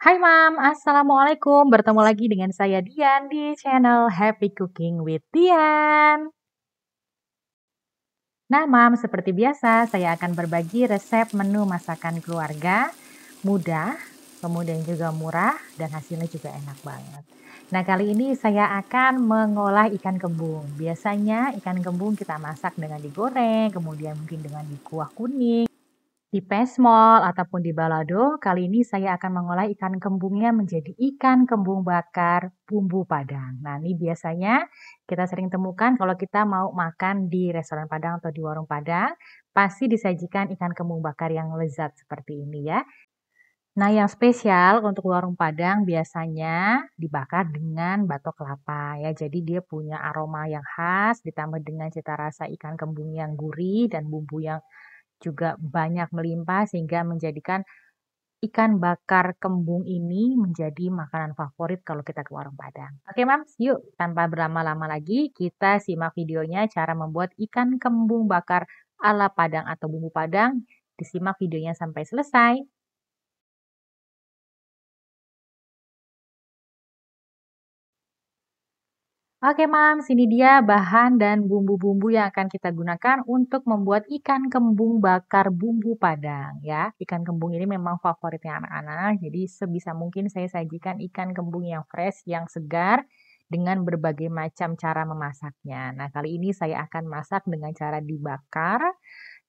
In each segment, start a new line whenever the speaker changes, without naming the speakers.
Hai Mam, Assalamualaikum. Bertemu lagi dengan saya Dian di channel Happy Cooking with Dian. Nah Mam, seperti biasa saya akan berbagi resep menu masakan keluarga, mudah, kemudian juga murah, dan hasilnya juga enak banget. Nah kali ini saya akan mengolah ikan kembung. Biasanya ikan kembung kita masak dengan digoreng, kemudian mungkin dengan dikuah kuning. Di Pesmol ataupun di balado, kali ini saya akan mengolah ikan kembungnya menjadi ikan kembung bakar bumbu Padang. Nah, ini biasanya kita sering temukan kalau kita mau makan di restoran Padang atau di warung Padang, pasti disajikan ikan kembung bakar yang lezat seperti ini ya. Nah, yang spesial untuk warung Padang biasanya dibakar dengan batok kelapa ya. Jadi dia punya aroma yang khas ditambah dengan cita rasa ikan kembung yang gurih dan bumbu yang juga banyak melimpah sehingga menjadikan ikan bakar kembung ini menjadi makanan favorit kalau kita ke warung Padang. Oke, Mams, yuk tanpa berlama-lama lagi kita simak videonya cara membuat ikan kembung bakar ala Padang atau bumbu Padang. Disimak videonya sampai selesai. Oke, Mams, ini dia bahan dan bumbu-bumbu yang akan kita gunakan untuk membuat ikan kembung bakar bumbu Padang ya. Ikan kembung ini memang favoritnya anak-anak, jadi sebisa mungkin saya sajikan ikan kembung yang fresh, yang segar dengan berbagai macam cara memasaknya. Nah, kali ini saya akan masak dengan cara dibakar,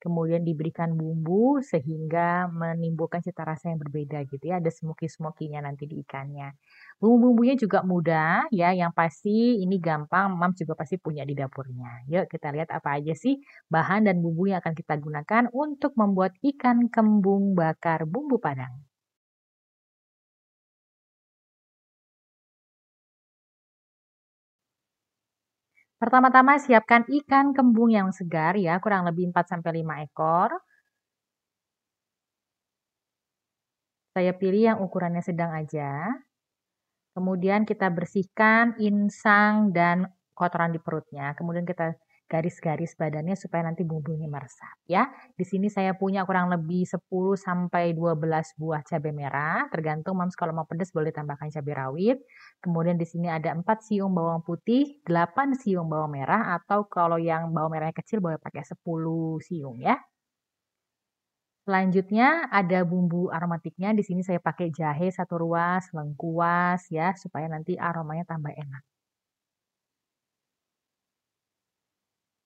kemudian diberikan bumbu sehingga menimbulkan cita rasa yang berbeda gitu ya, ada smoky-smoky-nya nanti di ikannya. Bumbu-bumbunya juga mudah ya, yang pasti ini gampang, Mams juga pasti punya di dapurnya. Yuk kita lihat apa aja sih bahan dan bumbu yang akan kita gunakan untuk membuat ikan kembung bakar bumbu Padang. Pertama-tama siapkan ikan kembung yang segar ya, kurang lebih 4-5 ekor. Saya pilih yang ukurannya sedang aja. Kemudian kita bersihkan insang dan kotoran di perutnya. Kemudian kita garis-garis badannya supaya nanti bumbunya meresap ya. Di sini saya punya kurang lebih 10 sampai 12 buah cabai merah, tergantung Mams kalau mau pedas boleh tambahkan cabai rawit. Kemudian di sini ada 4 siung bawang putih, 8 siung bawang merah atau kalau yang bawang merahnya kecil boleh pakai 10 siung ya. Selanjutnya ada bumbu aromatiknya, di sini saya pakai jahe 1 ruas, lengkuas ya, supaya nanti aromanya tambah enak.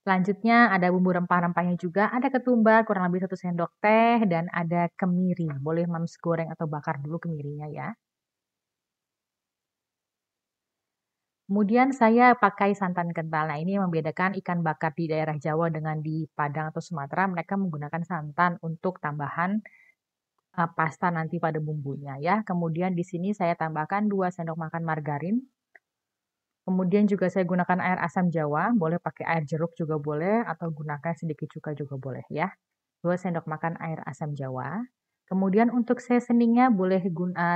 Selanjutnya ada bumbu rempah-rempahnya juga, ada ketumbar kurang lebih 1 sendok teh dan ada kemiri. Boleh Mams goreng atau bakar dulu kemirinya ya. Kemudian saya pakai santan kental. Nah, ini yang membedakan ikan bakar di daerah Jawa dengan di Padang atau Sumatera, mereka menggunakan santan untuk tambahan pasta nanti pada bumbunya ya. Kemudian di sini saya tambahkan 2 sendok makan margarin. Kemudian juga saya gunakan air asam jawa, boleh pakai air jeruk juga boleh atau gunakan sedikit cuka juga boleh ya. 2 sendok makan air asam jawa. Kemudian untuk seasoningnya boleh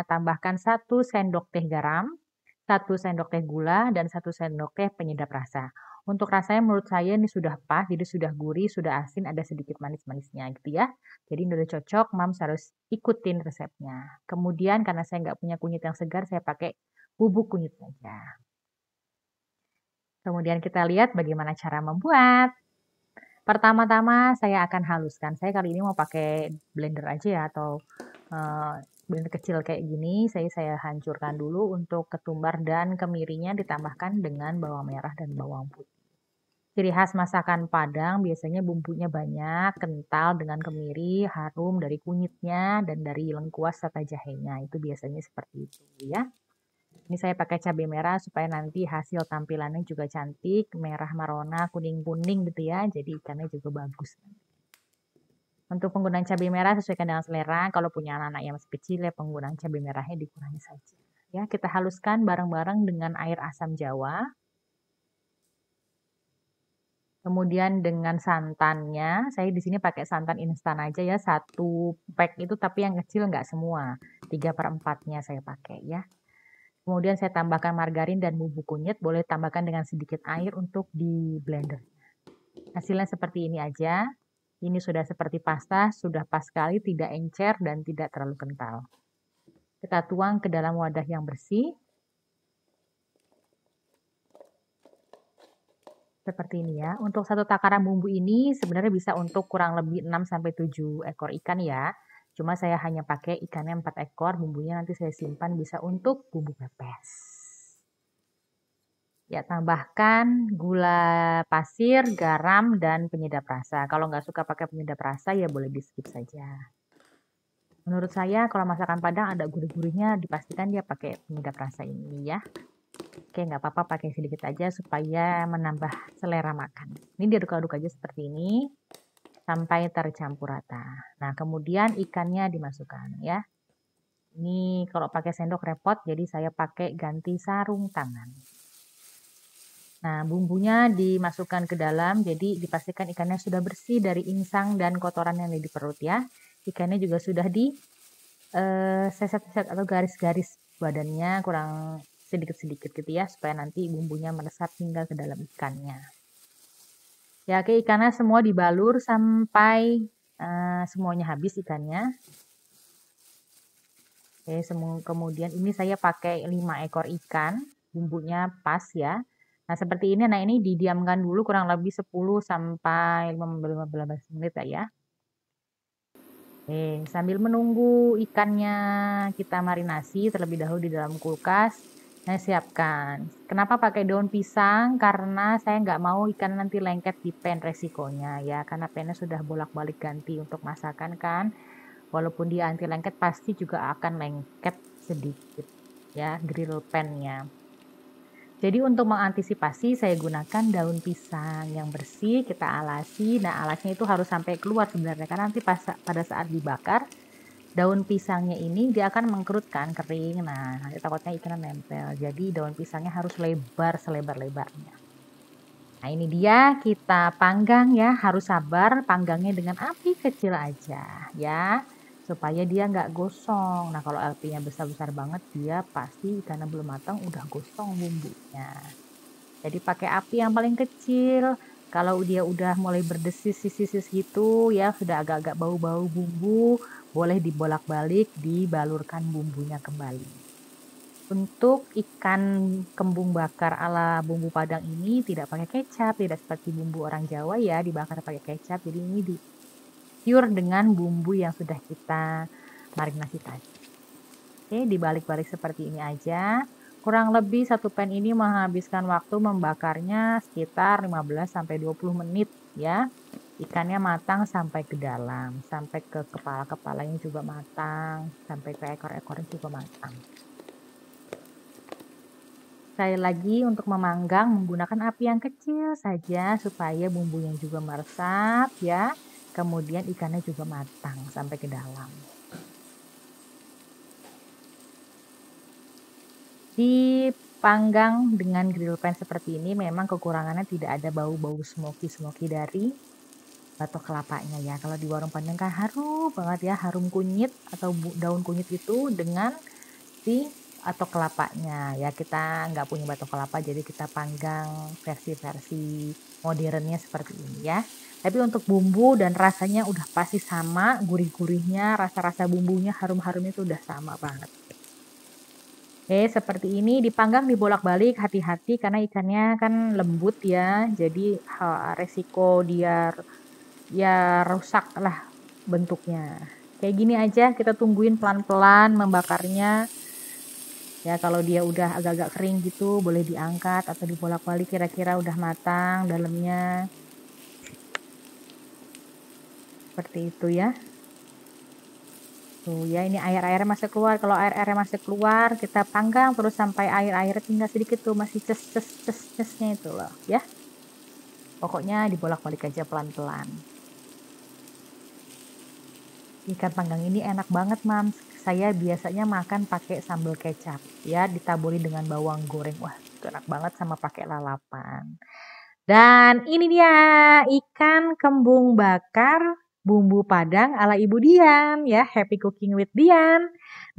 tambahkan 1 sendok teh garam, 1 sendok teh gula, dan 1 sendok teh penyedap rasa. Untuk rasanya menurut saya ini sudah pas, jadi sudah gurih, sudah asin, ada sedikit manis-manisnya gitu ya. Jadi ini udah cocok, Mams harus ikutin resepnya. Kemudian karena saya nggak punya kunyit yang segar, saya pakai bubuk kunyit saja. Kemudian kita lihat bagaimana cara membuat. Pertama-tama saya akan haluskan. Saya kali ini mau pakai blender aja ya atau blender kecil kayak gini. Saya hancurkan dulu untuk ketumbar dan kemirinya ditambahkan dengan bawang merah dan bawang putih. Ciri khas masakan Padang biasanya bumbunya banyak, kental dengan kemiri, harum dari kunyitnya dan dari lengkuas serta jahenya. Itu biasanya seperti itu ya. Ini saya pakai cabai merah supaya nanti hasil tampilannya juga cantik, merah marona, kuning-kuning gitu ya. Jadi ikannya juga bagus. Untuk penggunaan cabai merah sesuaikan dengan selera. Kalau punya anak-anak yang masih kecil ya penggunaan cabai merahnya dikurangi saja. Ya, kita haluskan bareng-bareng dengan air asam jawa. Kemudian dengan santannya, saya di sini pakai santan instan aja ya, 1 pack itu tapi yang kecil nggak semua, 3/4-nya saya pakai ya. Kemudian saya tambahkan margarin dan bubuk kunyit, boleh tambahkan dengan sedikit air untuk di blender. Hasilnya seperti ini aja. Ini sudah seperti pasta, sudah pas sekali, tidak encer dan tidak terlalu kental. Kita tuang ke dalam wadah yang bersih. Seperti ini ya. Untuk satu takaran bumbu ini sebenarnya bisa untuk kurang lebih 6-7 ekor ikan ya. Cuma saya hanya pakai ikannya 4 ekor, bumbunya nanti saya simpan bisa untuk bumbu pepes. Ya, tambahkan gula pasir, garam, dan penyedap rasa. Kalau nggak suka pakai penyedap rasa ya boleh di skip saja. Menurut saya kalau masakan Padang ada gurih-gurihnya, dipastikan dia pakai penyedap rasa ini ya. Oke, nggak apa-apa pakai sedikit aja supaya menambah selera makan. Ini diaduk-aduk aja seperti ini sampai tercampur rata. Nah, kemudian ikannya dimasukkan ya. Ini kalau pakai sendok repot, jadi saya pakai ganti sarung tangan. Nah, bumbunya dimasukkan ke dalam, jadi dipastikan ikannya sudah bersih dari insang dan kotoran yang ada di perut ya. Ikannya juga sudah di seset-seset atau garis-garis badannya kurang sedikit-sedikit gitu ya, supaya nanti bumbunya meresap hingga ke dalam ikannya. Ya, oke, ikannya semua dibalur sampai semuanya habis ikannya. Oke, kemudian ini saya pakai 5 ekor ikan, bumbunya pas ya. Nah, seperti ini. Nah, ini didiamkan dulu kurang lebih 10 sampai 15 menit ya. Oke, sambil menunggu ikannya kita marinasi terlebih dahulu di dalam kulkas, saya siapkan. Kenapa pakai daun pisang? Karena saya nggak mau ikan nanti lengket di pan resikonya ya, karena pannya sudah bolak-balik ganti untuk masakan kan. Walaupun dia anti lengket pasti juga akan lengket sedikit ya grill pan-nya. Jadi untuk mengantisipasi saya gunakan daun pisang yang bersih, kita alasi. Nah, alasnya itu harus sampai keluar sebenarnya karena nanti pada saat dibakar daun pisangnya ini dia akan mengkerutkan kering. Nah, nanti takutnya ikannya nempel. Jadi daun pisangnya harus lebar selebar-lebarnya. Nah, ini dia kita panggang ya, harus sabar panggangnya dengan api kecil aja ya, supaya dia nggak gosong. Nah, kalau apinya besar-besar banget dia pasti karena belum matang udah gosong bumbunya. Jadi pakai api yang paling kecil. Kalau dia udah mulai berdesis-desis gitu ya, sudah agak-agak bau-bau bumbu, boleh dibolak-balik, dibalurkan bumbunya kembali. Untuk ikan kembung bakar ala bumbu Padang ini tidak pakai kecap, tidak seperti bumbu orang Jawa ya, dibakar pakai kecap. Jadi ini di pure dengan bumbu yang sudah kita marinasi tadi. Oke, dibalik-balik seperti ini aja. Kurang lebih satu pan ini menghabiskan waktu membakarnya sekitar 15-20 menit ya. Ikannya matang sampai ke dalam, sampai ke kepala-kepalanya juga matang, sampai ke ekor-ekornya juga matang. Sekali lagi untuk memanggang menggunakan api yang kecil saja supaya bumbunya juga meresap ya. Kemudian ikannya juga matang sampai ke dalam. Dipanggang dengan grill pan seperti ini memang kekurangannya tidak ada bau-bau smoky-smoky dari batok kelapanya ya. Kalau di warung Padang kan harum banget ya, harum kunyit atau daun kunyit itu dengan si batok kelapanya ya. Kita nggak punya batok kelapa jadi kita panggang versi-versi modernnya seperti ini ya. Tapi untuk bumbu dan rasanya udah pasti sama, gurih-gurihnya, rasa-rasa bumbunya, harum-harumnya itu udah sama banget. Oke, seperti ini dipanggang dibolak-balik, hati-hati karena ikannya kan lembut ya. Jadi resiko dia ya rusak lah bentuknya. Kayak gini aja kita tungguin pelan-pelan membakarnya. Ya, kalau dia udah agak-agak kering gitu, boleh diangkat atau dibolak-balik kira-kira udah matang dalamnya. Seperti itu ya. Tuh ya, ini air-airnya masih keluar. Kalau air-airnya masih keluar, kita panggang terus sampai air-airnya tinggal sedikit tuh, masih ces-ces-ces-cesnya itu loh, ya. Pokoknya dibolak-balik aja pelan-pelan. Ikan panggang ini enak banget, Mams. Saya biasanya makan pakai sambal kecap, ya, ditaburi dengan bawang goreng. Wah, itu enak banget sama pakai lalapan. Dan ini dia ikan kembung bakar bumbu Padang ala Ibu Dian ya. Happy cooking with Dian.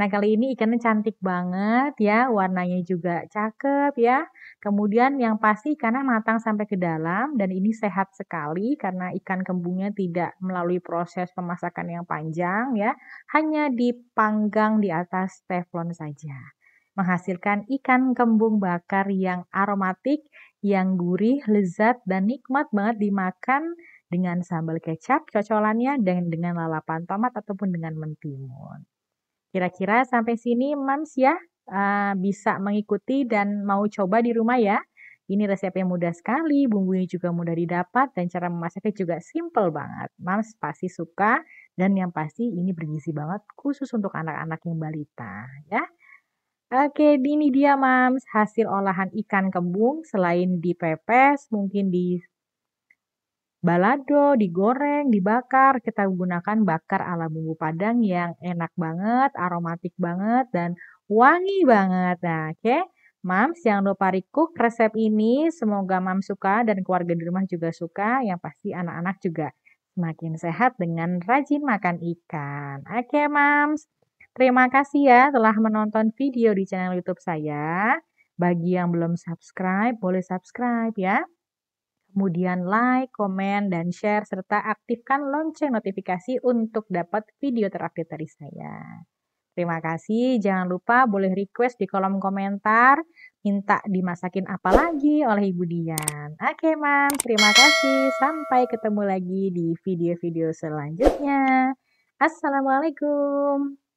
Nah, kali ini ikannya cantik banget ya, warnanya juga cakep ya. Kemudian yang pasti ikannya matang sampai ke dalam dan ini sehat sekali karena ikan kembungnya tidak melalui proses pemasakan yang panjang ya, hanya dipanggang di atas teflon saja. Menghasilkan ikan kembung bakar yang aromatik, yang gurih, lezat, dan nikmat banget dimakan dengan sambal kecap cocolannya dan dengan lalapan tomat ataupun dengan mentimun. Kira-kira sampai sini Mams ya, bisa mengikuti dan mau coba di rumah ya. Ini resep yang mudah sekali, bumbunya juga mudah didapat dan cara memasaknya juga simple banget. Mams pasti suka dan yang pasti ini bergizi banget khusus untuk anak-anak yang balita ya. Oke, ini dia Mams, hasil olahan ikan kembung selain dipepes, mungkin di balado, digoreng, dibakar, kita gunakan bakar ala bumbu Padang yang enak banget, aromatik banget, dan wangi banget. Nah, oke. Mams, jangan lupa recook resep ini. Semoga Mams suka dan keluarga di rumah juga suka. Yang pasti anak-anak juga semakin sehat dengan rajin makan ikan. Oke, Mams. Terima kasih ya telah menonton video di channel YouTube saya. Bagi yang belum subscribe, boleh subscribe ya. Kemudian like, komen, dan share, serta aktifkan lonceng notifikasi untuk dapat video terupdate dari saya. Terima kasih, jangan lupa boleh request di kolom komentar, minta dimasakin apa lagi oleh Ibu Dian. Oke, Mam, terima kasih. Sampai ketemu lagi di video-video selanjutnya. Assalamualaikum.